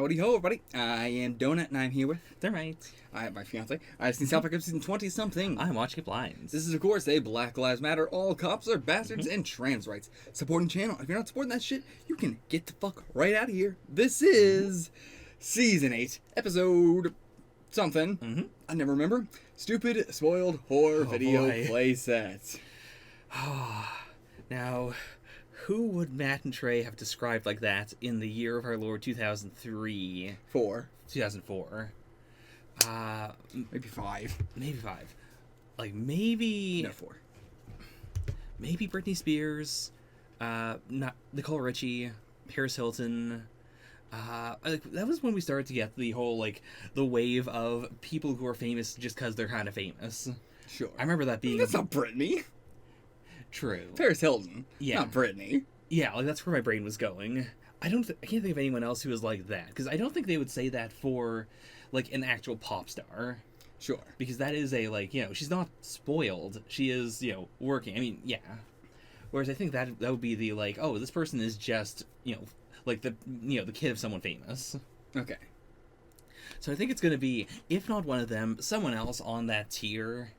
Howdy ho, everybody. I am Donut, and I'm here with right. I have my fiance. I've seen South Park episode 20-something. I'm watching it blind. This is, of course, a Black Lives Matter, all cops are bastards, and trans rights. Supporting channel. If you're not supporting that shit, you can get the fuck right out of here. This is Season 8, Episode something. I never remember. Stupid, spoiled horror video playset. Now, who would Matt and Trey have described like that in the year of our Lord 2003? 2004. Maybe 5. Maybe 5. Like, maybe... No, 4. Maybe Britney Spears, not Nicole Richie, Paris Hilton. Like, that was when we started to get the whole, like, the wave of people who are famous just because they're kind of famous. Sure. I remember that being... That's not Britney. True. Paris Hilton. Yeah. Not Britney. Yeah, like, that's where my brain was going. I can't think of anyone else who was like that, because I don't think they would say that for, like, an actual pop star. Sure. Because that is a, like, you know, she's not spoiled. She is, you know, working. I mean, yeah. Whereas I think that would be the, like, oh, this person is just, you know, like the kid of someone famous. Okay. So I think it's going to be, if not one of them, someone else on that tier.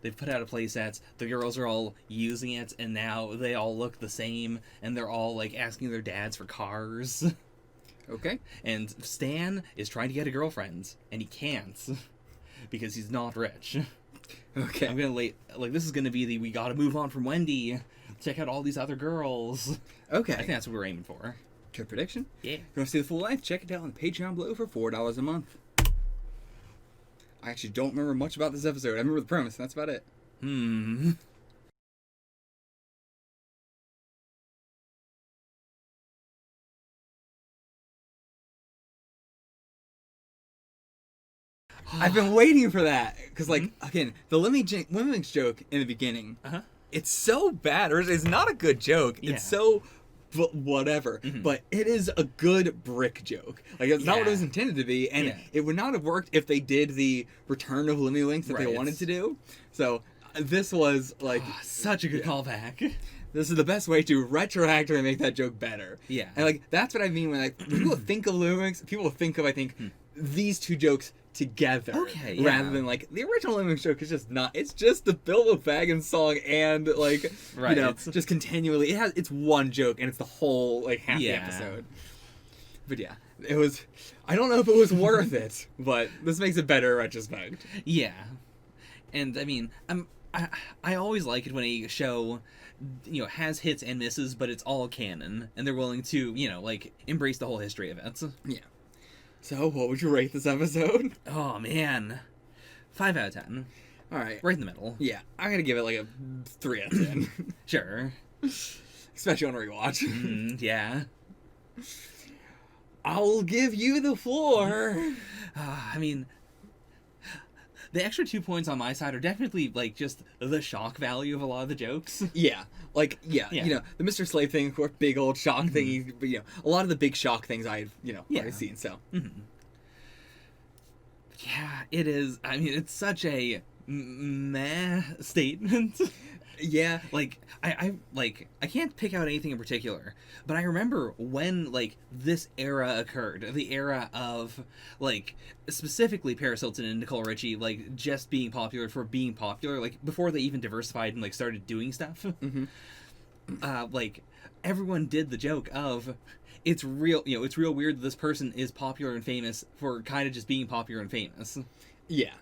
They've put out a playset, the girls are all using it, and now they all look the same, and they're all, like, asking their dads for cars. Okay. And Stan is trying to get a girlfriend, and he can't, because he's not rich. Okay. I'm gonna this is gonna be the we gotta move on from Wendy, check out all these other girls. Okay. I think that's what we're aiming for. Good prediction. Yeah. If you want to see the full length, check it out on Patreon below for $4 a month. I actually don't remember much about this episode. I remember the premise, and that's about it. I've been waiting for that. Because, like, again, the Lemmings joke in the beginning, it's so bad. Or it's not a good joke. Yeah. It's so... But whatever. But it is a good brick joke. Like, it's not what it was intended to be, and it would not have worked if they did the Return of Lemmy Links that they wanted to do. So, this was, like... such a good callback. This is the best way to retroactively make that joke better. Yeah. And, like, that's what I mean when, like, people think of Lemmy Links, people think of, I think, these two jokes together. Okay, yeah. Rather than, like, the original Lemmings joke is just not... It's just the Bilbo Baggins song and, like, you know, just continually... It's one joke, and it's the whole, like, half the episode. But, yeah. It was... I don't know if it was worth it, but this makes it better in retrospect. Yeah. And, I mean, I always like it when a show, you know, has hits and misses, but it's all canon, and they're willing to, you know, like, embrace the whole history of it. Yeah. So, what would you rate this episode? Oh, man. 5 out of 10. Alright. Right in the middle. Yeah, I'm gonna give it like a 3 out of 10. Sure. Especially on rewatch. Yeah. I'll give you the floor. I mean, the extra 2 points on my side are definitely, like, just the shock value of a lot of the jokes. Yeah. Like, yeah. You know, the Mr. Slave thing, of course, big old shock thing, but, you know, a lot of the big shock things I've, you know, already seen, so. Yeah, it is. I mean, it's such a meh statement. Yeah. Like, I can't pick out anything in particular, but I remember when, like, this era occurred, the era of, like, specifically Paris Hilton and Nicole Richie, like, just being popular for being popular, like, before they even diversified and, like, started doing stuff. Like, everyone did the joke of, it's real, you know, it's real weird that this person is popular and famous for kind of just being popular and famous. Yeah.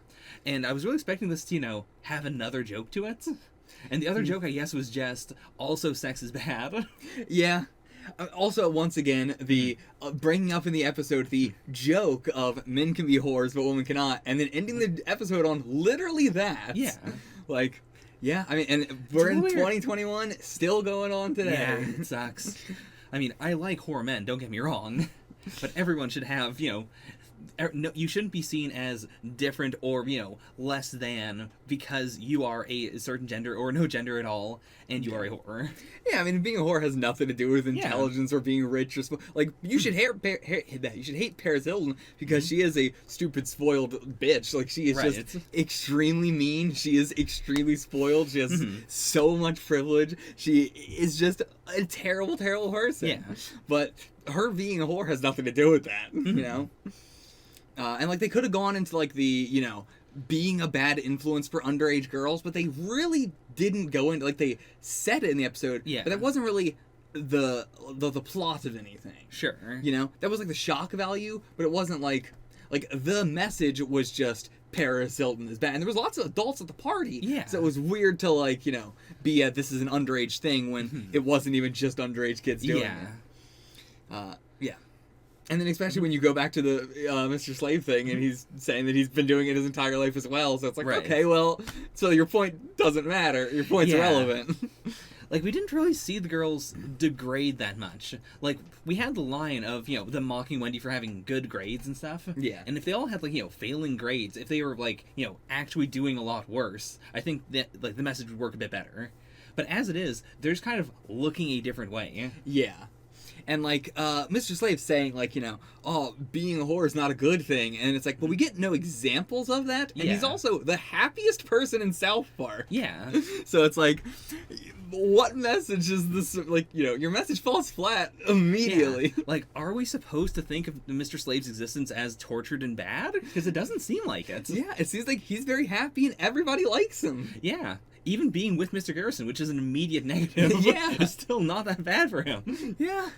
And I was really expecting this to, you know, have another joke to it. And the other joke, I guess, was just, also sex is bad. Yeah. Also, once again, the bringing up in the episode the joke of men can be whores, but women cannot, and then ending the episode on literally that. Yeah. Like, yeah, I mean, and we're in 2021, still going on today. Yeah, it sucks. I mean, I like horror men, don't get me wrong, but everyone should have, you know... No, you shouldn't be seen as different or, you know, less than because you are a certain gender or no gender at all, and you are a whore. Yeah, I mean, being a whore has nothing to do with intelligence or being rich or like. You should you should hate Paris Hilton because she is a stupid, spoiled bitch. Like, she is just extremely mean. She is extremely spoiled. She has so much privilege. She is just a terrible, terrible person. Yeah. But her being a whore has nothing to do with that, you know? And, like, they could have gone into, like, the, you know, being a bad influence for underage girls, but they really didn't go into, like, they said it in the episode, Yeah. but that wasn't really the plot of anything. Sure. You know? That was, like, the shock value, but it wasn't, like, the message was just Paris Hilton is bad. And there was lots of adults at the party. Yeah. So it was weird to, like, you know, be a, this is an underage thing when it wasn't even just underage kids doing Yeah. it. Yeah. And then especially when you go back to the Mr. Slave thing and he's saying that he's been doing it his entire life as well. So it's like, Right. okay, well, so your point doesn't matter. Your point's Yeah. irrelevant. Like, we didn't really see the girls degrade that much. Like, we had the line of, you know, them mocking Wendy for having good grades and stuff. Yeah. And if they all had, like, you know, failing grades, if they were, like, you know, actually doing a lot worse, I think that, like, the message would work a bit better. But as it is, they're just kind of looking a different way. Yeah. And, like, Mr. Slave saying, like, you know, oh, being a whore is not a good thing. And it's like, well, we get no examples of that. And he's Yeah. also the happiest person in South Park. Yeah. So it's like, what message is this? Like, you know, your message falls flat immediately. Yeah. Like, are we supposed to think of Mr. Slave's existence as tortured and bad? Because it doesn't seem like it. Yeah, it seems like he's very happy and everybody likes him. Yeah. Even being with Mr. Garrison, which is an immediate negative, Yeah. is still not that bad for him. Yeah.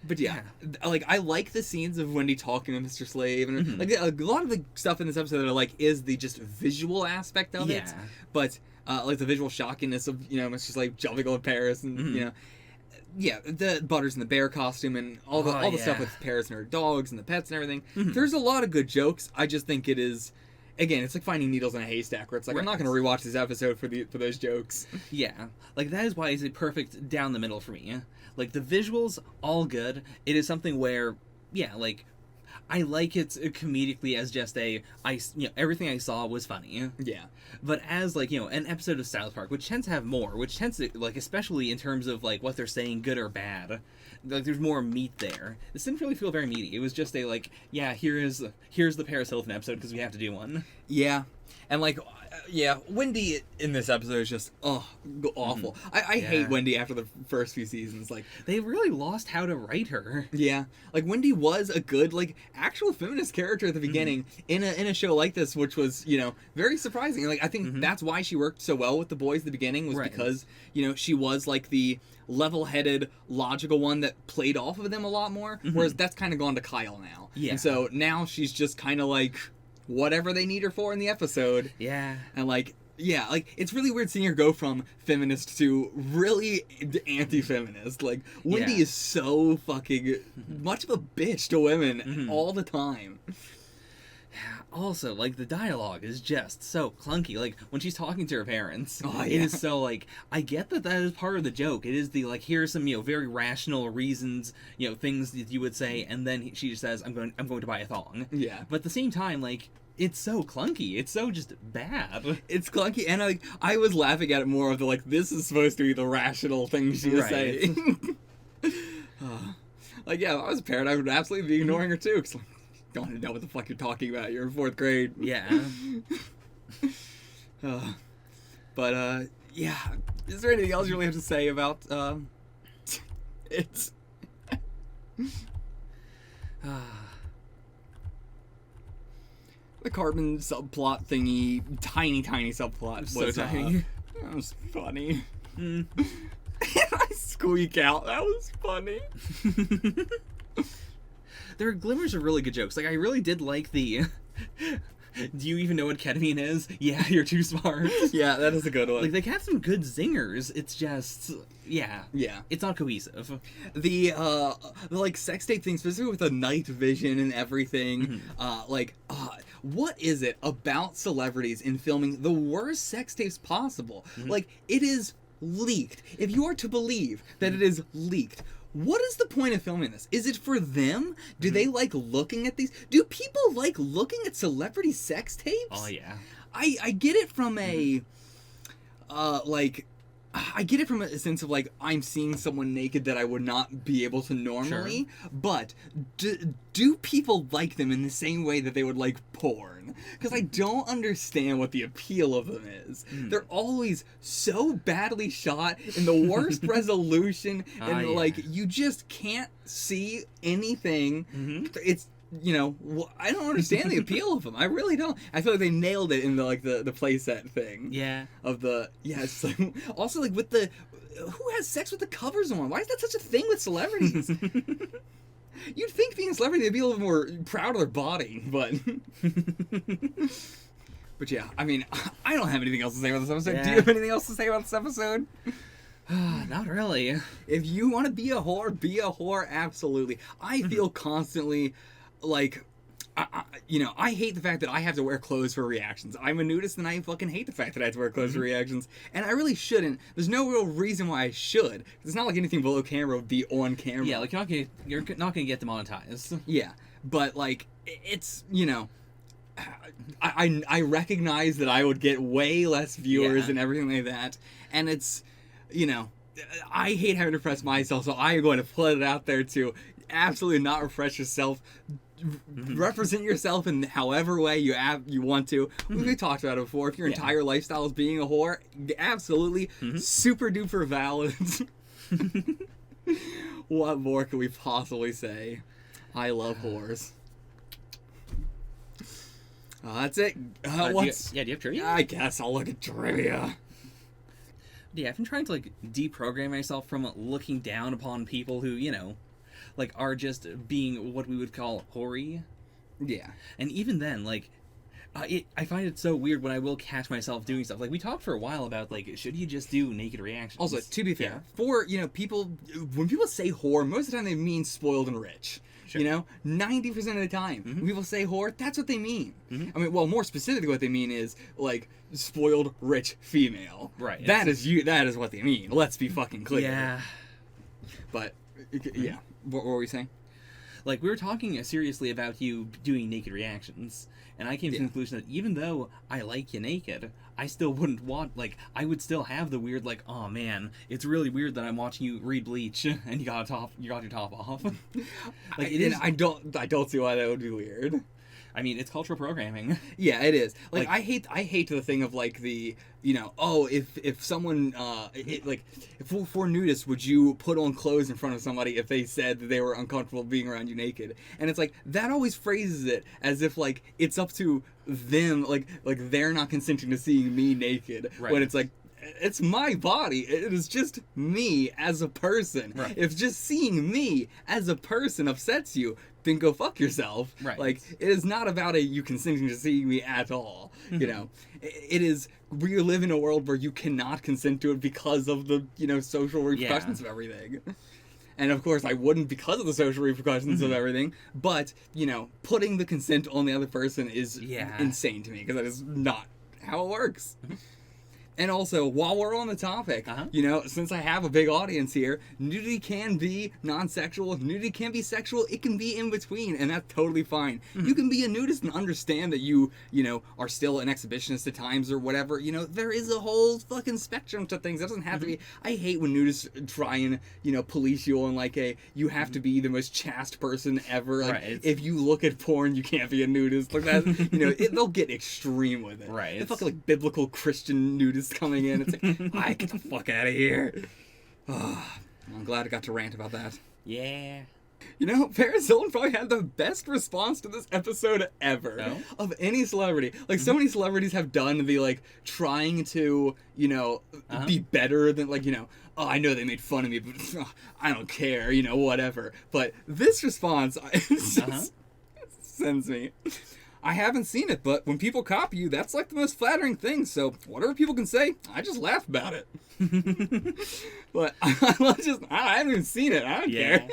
But yeah, like, I like the scenes of Wendy talking to Mr. Slave, and like a lot of the stuff in this episode that I like is the just visual aspect of it. Yeah. But like the visual shockiness of, you know, Mr. Slave jumping on Paris, and you know, yeah, the Butters and the bear costume and all the stuff with Paris and her dogs and the pets and everything. There's a lot of good jokes. I just think it is. Again, it's like finding needles in a haystack, where it's like, I'm not going to rewatch this episode for those jokes. Yeah, like, that is why it's a perfect down the middle for me. Like, the visuals, all good. It is something where, yeah, like, I like it comedically as just you know, everything I saw was funny. Yeah. But as, like, you know, an episode of South Park, which tends to have more, which tends to, like, especially in terms of, like, what they're saying, good or bad, like, there's more meat there. This didn't really feel very meaty. It was just a, like, yeah, here's the Paris Hilton episode because we have to do one. Yeah. And, like, yeah, Wendy in this episode is just, awful. I hate Wendy after the first few seasons. Like, they really lost how to write her. Yeah. Like, Wendy was a good, like, actual feminist character at the beginning in a show like this, which was, you know, very surprising. Like, I think that's why she worked so well with the boys at the beginning, was because, you know, she was, like, the level-headed, logical one that played off of them a lot more, whereas that's kind of gone to Kyle now. Yeah. And so now she's just kind of like whatever they need her for in the episode. Yeah. And, like, yeah, like, it's really weird seeing her go from feminist to really anti-feminist. Like, Wendy is so fucking much of a bitch to women all the time. Also, like, the dialogue is just so clunky. Like, when she's talking to her parents, Oh, it yeah. is so, like, I get that is part of the joke. It is the, like, here are some, you know, very rational reasons, you know, things that you would say, and then she just says, I'm going to buy a thong. Yeah. But at the same time, like, it's so clunky. It's so just bad. It's clunky, and I was laughing at it more of the, like, this is supposed to be the rational thing she was saying. Like, yeah, if I was a parent, I would absolutely be ignoring her, too, because, like, don't even know what the fuck you're talking about. You're in 4th grade. Yeah. But, yeah. Is there anything else you really have to say about, it's... The Cartman subplot thingy, tiny subplot. So Was, tiny. That was funny. I squeak out. That was funny. There are glimmers of really good jokes. Like, I really did like the... Do you even know what ketamine is? Yeah, you're too smart. Yeah, that is a good one. Like, they have some good zingers. It's just... Yeah. Yeah. It's not cohesive. The like, sex tape thing, specifically with the night vision and everything, what is it about celebrities in filming the worst sex tapes possible? Like, it is leaked. If you are to believe that it is leaked, what is the point of filming this? Is it for them? Do they like looking at these? Do people like looking at celebrity sex tapes? Oh, yeah. I get it from a, like, I get it from a sense of like I'm seeing someone naked that I would not be able to normally, but do people like them in the same way that they would like porn? Because I don't understand what the appeal of them is. They're always so badly shot in the worst resolution, and like you just can't see anything. It's I don't understand the appeal of them. I really don't. I feel like they nailed it in the playset thing. Yeah. It's like, also like with the who has sex with the covers on? Why is that such a thing with celebrities? You'd think being a celebrity they'd be a little more proud of their body, but yeah. I mean, I don't have anything else to say about this episode. Yeah. Do you have anything else to say about this episode? Not really. If you want to be a whore, absolutely. I feel constantly like, I hate the fact that I have to wear clothes for reactions. I'm a nudist and I fucking hate the fact that I have to wear clothes for reactions. And I really shouldn't. There's no real reason why I should. It's not like anything below camera would be on camera. Yeah, like you're not gonna get demonetized. Yeah, but like, it's, I recognize that I would get way less viewers and everything like that. And it's, I hate having to press myself, so I am going to put it out there to absolutely not refresh yourself. Represent yourself in however way you want to. We talked about it before. If your entire lifestyle is being a whore, absolutely super duper valid. What more can we possibly say? I love whores. That's it. Do you have trivia? I guess I'll look at trivia. Yeah, I've been trying to like deprogram myself from looking down upon people who, like are just being what we would call hoary. Yeah. And even then, like, I find it so weird when I will catch myself doing stuff. Like, we talked for a while about, like, should you just do naked reactions? Also, to be fair, for, people, when people say whore, most of the time they mean spoiled and rich. Sure. 90% of the time, when people say whore, that's what they mean. I mean, well, more specifically what they mean is, like, spoiled, rich female. Right. That is what they mean. Let's be fucking clear. Yeah. But, yeah. What were we saying? Like, we were talking seriously about you doing naked reactions, and I came to the conclusion that even though I like you naked, I still wouldn't want, like, I would still have the weird, like, oh man, it's really weird that I'm watching you read Bleach and you got your top off. Like, I don't see why that would be weird. I mean, it's cultural programming. Yeah, it is. Like I hate the thing of like the, if someone if for nudists, would you put on clothes in front of somebody if they said that they were uncomfortable being around you naked? And it's like that always phrases it as if like it's up to them, like they're not consenting to seeing me naked. Right. When it's like, it's my body. It is just me as a person. Right. If just seeing me as a person upsets you, then go fuck yourself. Right. Like, it is not about you consenting to seeing me at all. It is, we live in a world where you cannot consent to it because of the, social repercussions of everything. And of course, I wouldn't because of the social repercussions of everything. But, putting the consent on the other person is insane to me because that is not how it works. And also, while we're on the topic, since I have a big audience here, nudity can be non-sexual, nudity can be sexual, it can be in between, and that's totally fine. You can be a nudist and understand that you are still an exhibitionist at times or whatever. There is a whole fucking spectrum to things. That doesn't have to be. I hate when nudists try and, police you on like you have to be the most chaste person ever. Like, if you look at porn, you can't be a nudist. Like that, they'll get extreme with it. Right. The fucking like biblical Christian nudists coming in. It's like, get the fuck out of here. I'm glad I got to rant about that. Yeah. Paris Hilton probably had the best response to this episode ever of any celebrity. Like, so many celebrities have done the, like, trying to, be better than, like, oh, I know they made fun of me, but I don't care, whatever. But this response sends me. I haven't seen it, but when people copy you, that's like the most flattering thing. So whatever people can say, I just laugh about it. But I haven't even seen it. I don't care.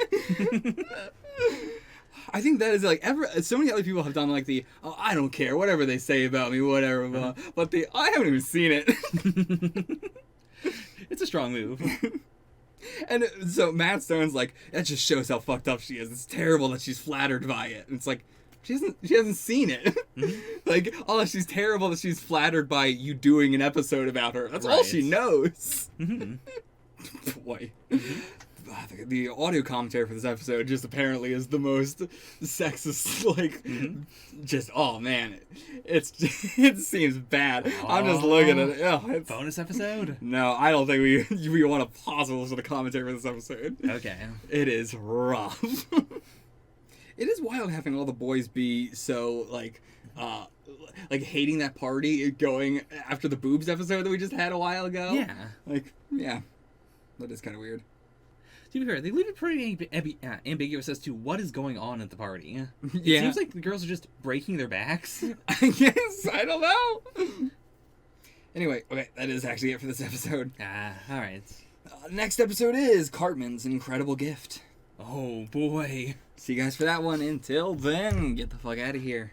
I think that is like so many other people have done like the, oh, I don't care, whatever they say about me, whatever. But I haven't even seen it. It's a strong move. And so Matt Stone's like, that just shows how fucked up she is. It's terrible that she's flattered by it. And it's like, She hasn't seen it. Like, oh, she's terrible that she's flattered by you doing an episode about her. That's all she knows. Boy. The audio commentary for this episode just apparently is the most sexist, like, just, oh man, it seems bad. I'm just looking at it. Oh, it's, bonus episode? No, I don't think we want to pause and listen to the commentary for this episode. Okay. It is rough. It is wild having all the boys be so, like hating that party going after the boobs episode that we just had a while ago. Yeah. Like, yeah. That is kind of weird. To be fair, they leave it pretty ambiguous as to what is going on at the party. Yeah. It seems like the girls are just breaking their backs. I guess. I don't know. Anyway, okay, that is actually it for this episode. Alright. Next episode is Cartman's Incredible Gift. Oh, boy. See you guys for that one. Until then, get the fuck out of here.